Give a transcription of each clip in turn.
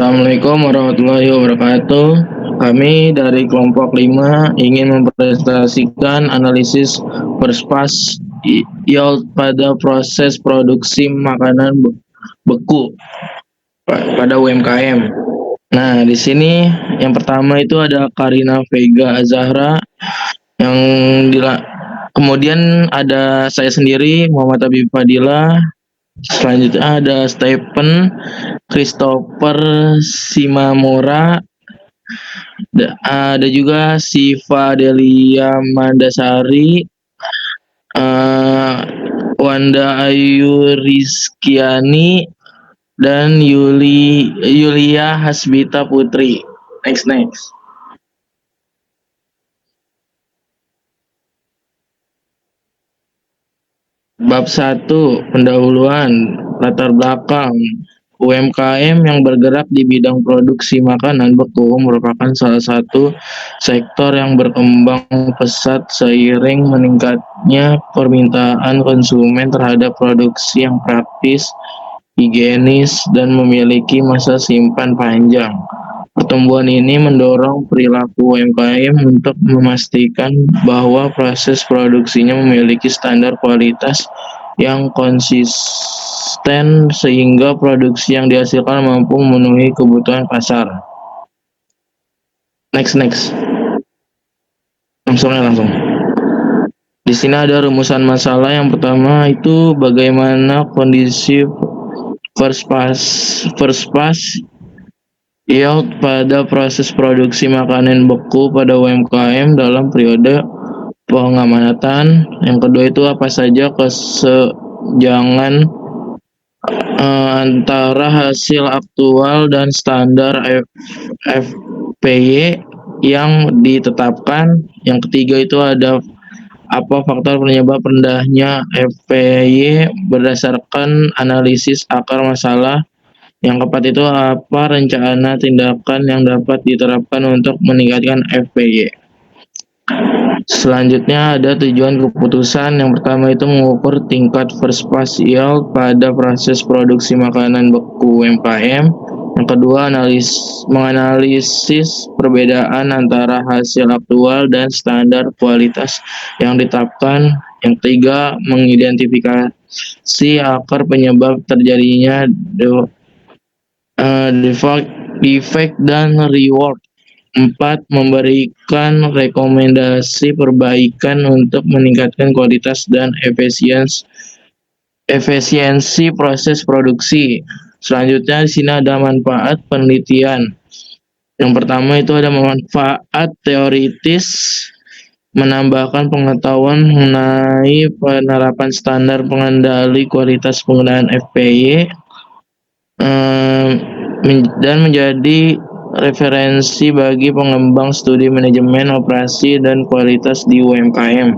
Assalamualaikum warahmatullahi wabarakatuh. Kami dari kelompok 5 ingin mempresentasikan analisis perspas yield pada proses produksi makanan beku pada UMKM. Nah, di sini yang pertama itu ada Karina Vega Azahra, kemudian ada saya sendiri Muhammad Habib Fadila. Selanjutnya ada Stephen Christopher Simamora, ada juga Siva Delia Mandasari, Wanda Ayu Rizkiani, dan Yulia Hasbita Putri. Next. Bab 1, pendahuluan, latar belakang. UMKM yang bergerak di bidang produksi makanan beku merupakan salah satu sektor yang berkembang pesat seiring meningkatnya permintaan konsumen terhadap produksi yang praktis, higienis, dan memiliki masa simpan panjang. Pertumbuhan ini mendorong perilaku UMKM untuk memastikan bahwa proses produksinya memiliki standar kualitas yang konsisten sehingga produksi yang dihasilkan mampu memenuhi kebutuhan pasar. Next. Langsung. Di sini ada rumusan masalah. Yang pertama itu bagaimana kondisi first pass yield pada proses produksi makanan beku pada UMKM dalam periode pengamatan. Yang kedua itu apa saja kesenjangan antara hasil aktual dan standar FPY yang ditetapkan. Yang ketiga itu ada apa faktor penyebab rendahnya FPY berdasarkan analisis akar masalah. Yang keempat itu apa rencana tindakan yang dapat diterapkan untuk meningkatkan FPY. Selanjutnya ada tujuan keputusan. Yang pertama itu mengukur tingkat first pass yield pada proses produksi makanan beku UMKM. Yang kedua menganalisis perbedaan antara hasil aktual dan standar kualitas yang ditetapkan. Yang ketiga mengidentifikasi akar penyebab terjadinya defect dan reward. 4. Memberikan rekomendasi perbaikan untuk meningkatkan kualitas dan efisiensi proses produksi. Selanjutnya di sini ada manfaat penelitian. Yang pertama itu ada manfaat teoritis, menambahkan pengetahuan mengenai penerapan standar pengendali kualitas penggunaan FPY dan menjadi referensi bagi pengembang studi manajemen operasi dan kualitas di UMKM.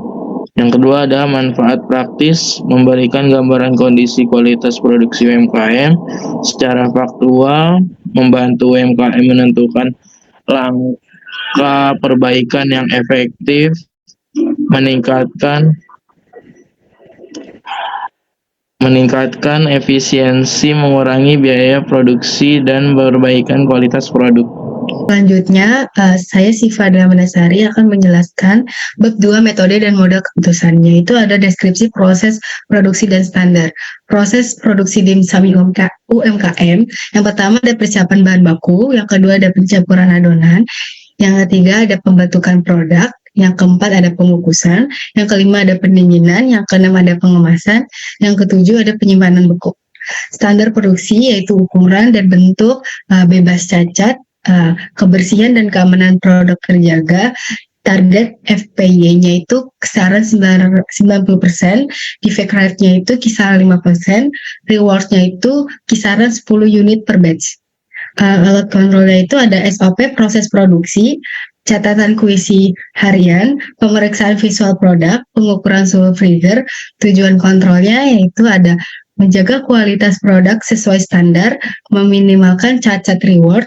Yang kedua ada manfaat praktis, memberikan gambaran kondisi kualitas produksi UMKM secara faktual, membantu UMKM menentukan langkah perbaikan yang efektif, meningkatkan efisiensi, mengurangi biaya produksi, dan perbaikan kualitas produk. Selanjutnya, saya Siva Delia Mandasari akan menjelaskan bab 2 metode dan modal keputusannya. Itu ada deskripsi proses produksi dan standar. Proses produksi dimsum UMKM, yang pertama ada persiapan bahan baku, yang kedua ada pencampuran adonan, yang ketiga ada pembentukan produk, yang keempat ada pengukusan, yang kelima ada pendinginan, yang keenam ada pengemasan, yang ketujuh ada penyimpanan beku. Standar produksi yaitu ukuran dan bentuk bebas cacat, kebersihan dan keamanan produk terjaga. Target FPY-nya itu kisaran 90%, defect rate-nya itu kisaran 5%, reward-nya itu kisaran 10 unit per batch. Alat kontrolnya itu ada SOP proses produksi, catatan kuisi harian, pemeriksaan visual produk, pengukuran suhu freezer. Tujuan kontrolnya yaitu ada menjaga kualitas produk sesuai standar, meminimalkan cacat reward,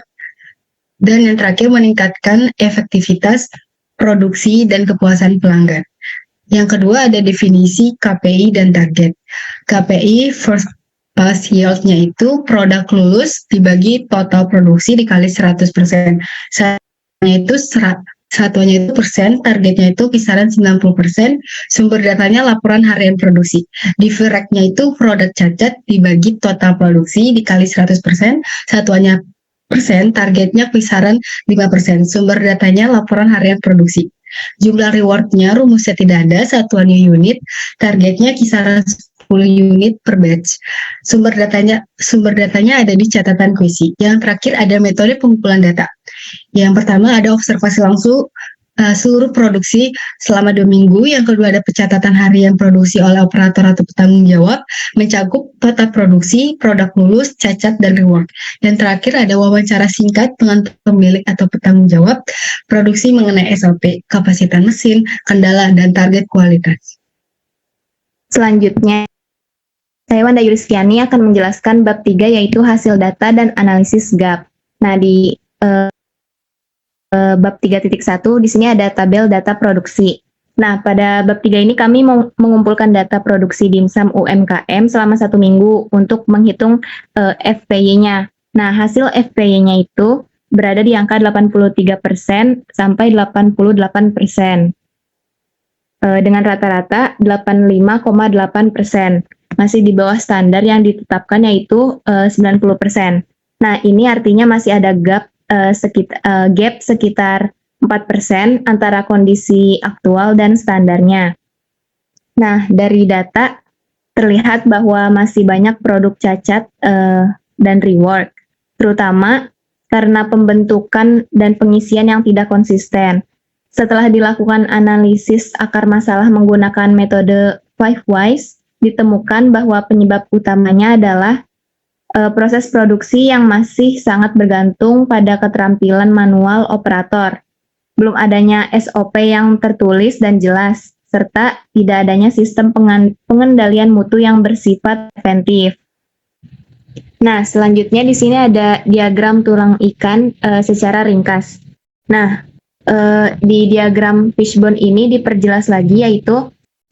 dan yang terakhir meningkatkan efektivitas produksi dan kepuasan pelanggan. Yang kedua ada definisi KPI dan target. KPI first Yieldnya itu produk lulus dibagi total produksi dikali 100%. Satuannya itu persen, targetnya itu kisaran 90%, sumber datanya laporan harian produksi. Divereknya itu produk cacat dibagi total produksi dikali 100%, satuannya persen, targetnya kisaran 5%, sumber datanya laporan harian produksi. Jumlah rewardnya rumusnya tidak ada, satuannya unit, targetnya kisaran 10 unit per batch. Sumber datanya ada di catatan kuisi. Yang terakhir ada metode pengumpulan data. Yang pertama ada observasi langsung seluruh produksi selama 2 minggu. Yang kedua ada pencatatan harian produksi oleh operator atau petanggung jawab, mencakup total produksi, produk lulus, cacat, dan reward. Dan terakhir ada wawancara singkat dengan pemilik atau petanggung jawab produksi mengenai SOP, kapasitas mesin, kendala, dan target kualitas. Selanjutnya, saya Wanda Yulistiani akan menjelaskan bab 3 yaitu hasil data dan analisis gap. Nah, di bab 3.1 di sini ada tabel data produksi. Nah, pada bab 3 ini kami mengumpulkan data produksi dimsum UMKM selama 1 minggu untuk menghitung FPY-nya. Nah, hasil FPY-nya itu berada di angka 83% sampai 88%. Dengan rata-rata 85,8%. Masih di bawah standar yang ditetapkan yaitu 90%. Nah, ini artinya masih ada gap sekitar 4% antara kondisi aktual dan standarnya. Nah, dari data terlihat bahwa masih banyak produk cacat dan rework, terutama karena pembentukan dan pengisian yang tidak konsisten. Setelah dilakukan analisis akar masalah menggunakan metode 5 whys, ditemukan bahwa penyebab utamanya adalah proses produksi yang masih sangat bergantung pada keterampilan manual operator. Belum adanya SOP yang tertulis dan jelas, serta tidak adanya sistem pengendalian mutu yang bersifat preventif. Nah, selanjutnya di sini ada diagram tulang ikan secara ringkas. Nah, di diagram fishbone ini diperjelas lagi yaitu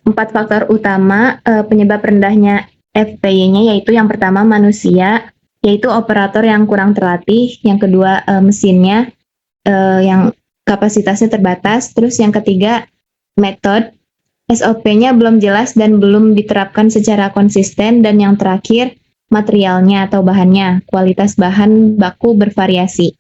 4 faktor utama penyebab rendahnya FPY-nya, yaitu yang pertama manusia, yaitu operator yang kurang terlatih, yang kedua mesinnya yang kapasitasnya terbatas, terus yang ketiga metode, SOP-nya belum jelas dan belum diterapkan secara konsisten, dan yang terakhir materialnya atau bahannya, kualitas bahan baku bervariasi.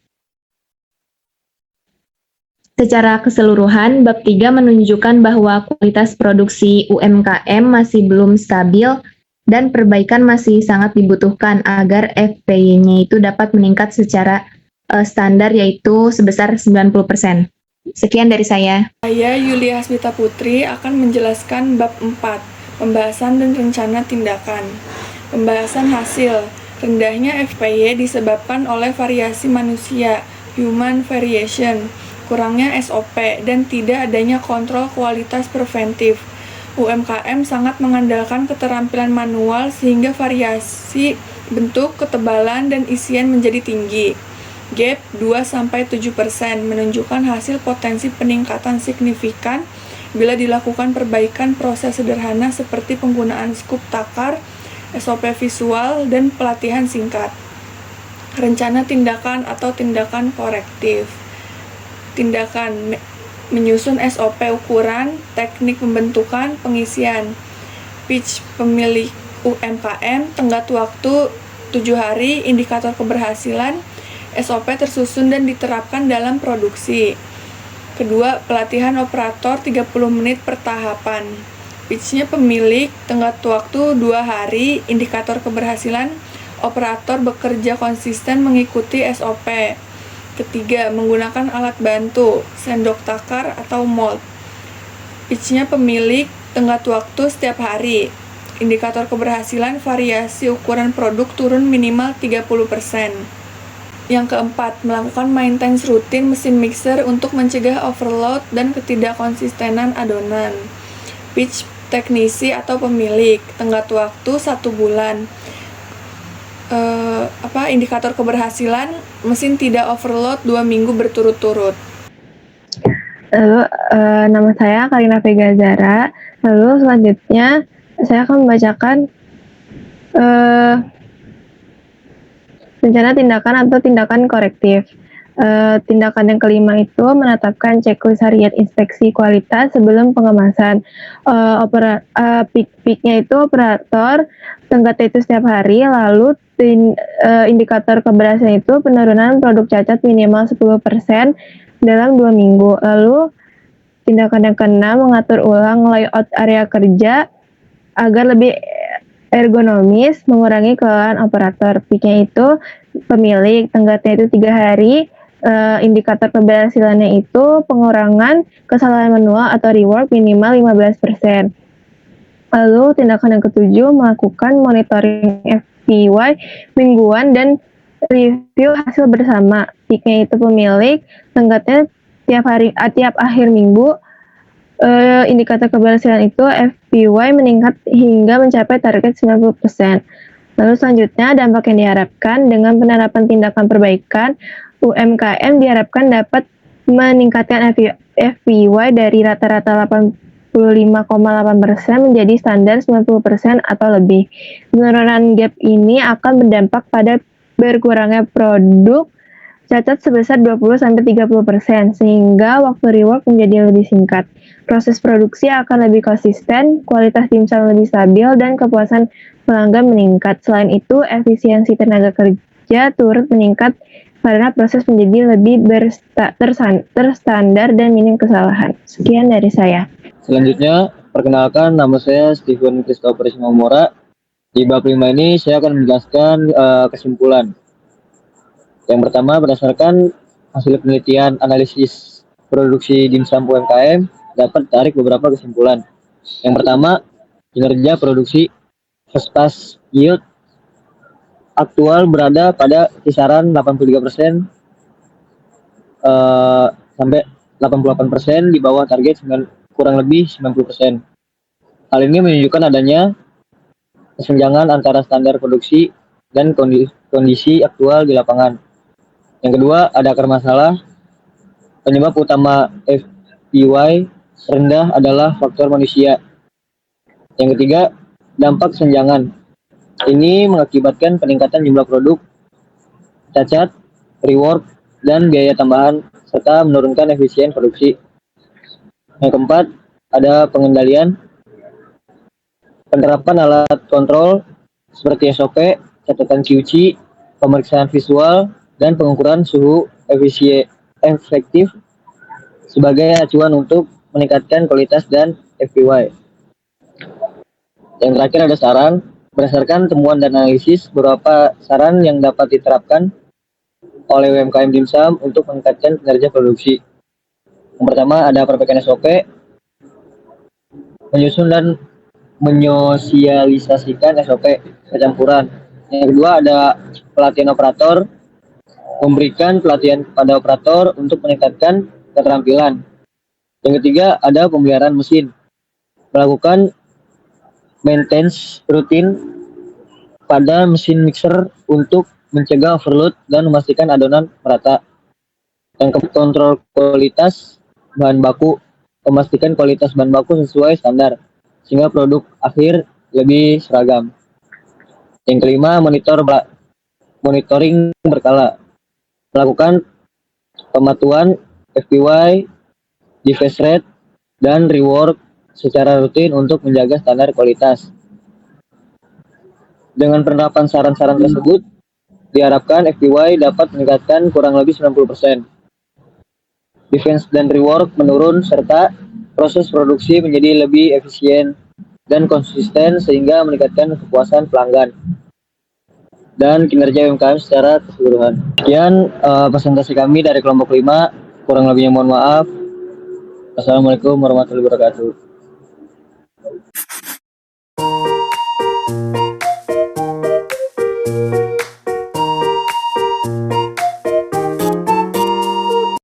Secara keseluruhan, bab 3 menunjukkan bahwa kualitas produksi UMKM masih belum stabil dan perbaikan masih sangat dibutuhkan agar FPY-nya itu dapat meningkat secara standar yaitu sebesar 90%. Sekian dari saya. Saya Yulia Hasmita Putri akan menjelaskan bab 4, pembahasan dan rencana tindakan. Pembahasan hasil. Rendahnya FPY disebabkan oleh variasi manusia, human variation, kurangnya SOP, dan tidak adanya kontrol kualitas preventif. UMKM sangat mengandalkan keterampilan manual sehingga variasi bentuk, ketebalan, dan isian menjadi tinggi. Gap 2-7% menunjukkan hasil potensi peningkatan signifikan bila dilakukan perbaikan proses sederhana seperti penggunaan skup takar, SOP visual, dan pelatihan singkat. Rencana tindakan atau tindakan korektif. Tindakan menyusun SOP ukuran, teknik pembentukan, pengisian. Pitch pemilik UMKM, tenggat waktu 7 hari, indikator keberhasilan, SOP tersusun dan diterapkan dalam produksi. Kedua, pelatihan operator 30 menit per tahapan. Pitch-nya pemilik, tenggat waktu 2 hari, indikator keberhasilan, operator bekerja konsisten mengikuti SOP. Ketiga, menggunakan alat bantu, sendok takar atau mold. Pitch-nya pemilik, tenggat waktu setiap hari. Indikator keberhasilan, variasi ukuran produk turun minimal 30%. Yang keempat, melakukan maintenance rutin mesin mixer untuk mencegah overload dan ketidakkonsistenan adonan. Pitch teknisi atau pemilik, tenggat waktu 1 bulan. Indikator keberhasilan, mesin tidak overload 2 minggu berturut-turut. Lalu nama saya Kalina Vega Zara. Lalu selanjutnya saya akan membacakan rencana tindakan atau tindakan korektif. Tindakan yang kelima itu menetapkan checklist harian inspeksi kualitas sebelum pengemasan. Peak-peaknya itu operator tenggatnya itu setiap hari, lalu indikator keberhasilan itu penurunan produk cacat minimal 10% dalam 2 minggu. Lalu tindakan yang keenam mengatur ulang layout area kerja agar lebih ergonomis, mengurangi kelelahan operator. Peaknya itu pemilik, tenggatnya itu 3 hari, indikator keberhasilannya itu pengurangan kesalahan manual atau rework minimal 15%. Lalu tindakan yang ketujuh melakukan monitoring FPY mingguan dan review hasil bersama. Peaknya itu pemilik, tenggatnya tiap akhir minggu. Indikator keberhasilan itu FPY meningkat hingga mencapai target 90%. Lalu selanjutnya dampak yang diharapkan dengan penerapan tindakan perbaikan, UMKM diharapkan dapat meningkatkan FPY dari rata-rata 85,8% menjadi standar 90% atau lebih. Penurunan gap ini akan berdampak pada berkurangnya produk cacat sebesar 20-30%, sehingga waktu rework menjadi lebih singkat. Proses produksi akan lebih konsisten, kualitas dimsum lebih stabil, dan kepuasan pelanggan meningkat. Selain itu, efisiensi tenaga kerja turut meningkat karena proses menjadi lebih terstandar dan minim kesalahan. Sekian dari saya. Selanjutnya, perkenalkan, nama saya Steven Christopher Simomora. Di bab 5 ini saya akan menjelaskan kesimpulan. Yang pertama, berdasarkan hasil penelitian analisis produksi dimsum UMKM, dapat tarik beberapa kesimpulan. Yang pertama, kinerja produksi first pass yield aktual berada pada kisaran 83% sampai 88% di bawah target kurang lebih 90%. Hal ini menunjukkan adanya kesenjangan antara standar produksi dan kondisi aktual di lapangan. Yang kedua, ada akar masalah. Penyebab utama FPY rendah adalah faktor manusia. Yang ketiga, dampak kesenjangan. Ini mengakibatkan peningkatan jumlah produk cacat, rework, dan biaya tambahan, serta menurunkan efisien produksi. Yang keempat, ada pengendalian. Penerapan alat kontrol seperti SOP, catatan QC, pemeriksaan visual, dan pengukuran suhu efektif sebagai acuan untuk meningkatkan kualitas dan FPY. Yang terakhir ada saran. Berdasarkan temuan dan analisis, beberapa saran yang dapat diterapkan oleh UMKM dimsum untuk meningkatkan kinerja produksi. Yang pertama, ada perbaikan SOP, menyusun dan menyosialisasikan SOP kecampuran. Yang kedua, ada pelatihan operator, memberikan pelatihan kepada operator untuk meningkatkan keterampilan. Yang ketiga, ada pemeliharaan mesin, melakukan maintenance rutin pada mesin mixer untuk mencegah overload dan memastikan adonan merata. Yang keempat, kontrol kualitas bahan baku, memastikan kualitas bahan baku sesuai standar sehingga produk akhir lebih seragam. Yang kelima, monitoring berkala, melakukan pematuhan FPY, defect rate, dan rework secara rutin untuk menjaga standar kualitas. Dengan penerapan saran-saran tersebut, diharapkan FPY dapat meningkatkan kurang lebih 90%. Defense dan rework menurun serta proses produksi menjadi lebih efisien dan konsisten sehingga meningkatkan kepuasan pelanggan dan kinerja UMKM secara keseluruhan. Sekian presentasi kami dari kelompok 5. Kurang lebihnya mohon maaf. Assalamualaikum warahmatullahi wabarakatuh.